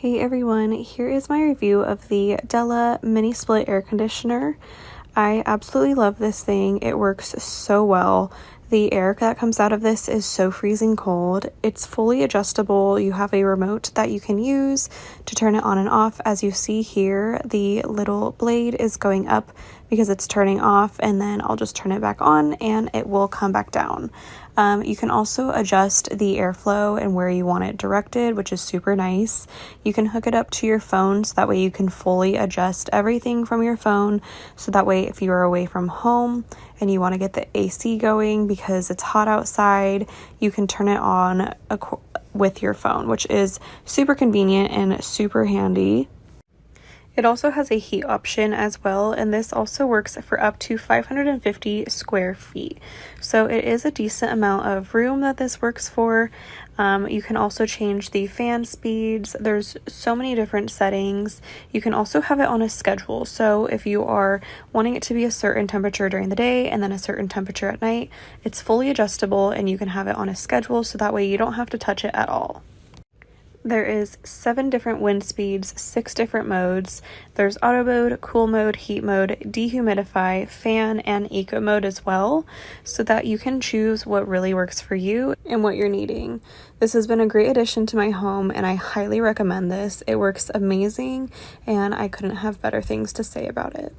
Hey everyone, here is my review of the DELLA mini split air conditioner. I absolutely love this thing. It works so well. The air that comes out of this is so freezing cold. It's fully adjustable. You have a remote that you can use to turn it on and off. As you see here, the little blade is going up because it's turning off, and then I'll just turn it back on and it will come back down. You can also adjust the airflow and where you want it directed, which is super nice. You can hook it up to your phone so that way you can fully adjust everything from your phone. So that way if you are away from home and you want to get the AC going because it's hot outside, you can turn it on with your phone, which is super convenient and super handy. It also has a heat option as well, and this also works for up to 550 square feet. So it is a decent amount of room that this works for. You can also change the fan speeds. There's so many different settings. You can also have it on a schedule. So if you are wanting it to be a certain temperature during the day and then a certain temperature at night, it's fully adjustable and you can have it on a schedule so that way you don't have to touch it at all. There is 7 different wind speeds, 6 different modes. There's auto mode, cool mode, heat mode, dehumidify, fan, and eco mode as well, so that you can choose what really works for you and what you're needing. This has been a great addition to my home, and I highly recommend this. It works amazing, and I couldn't have better things to say about it.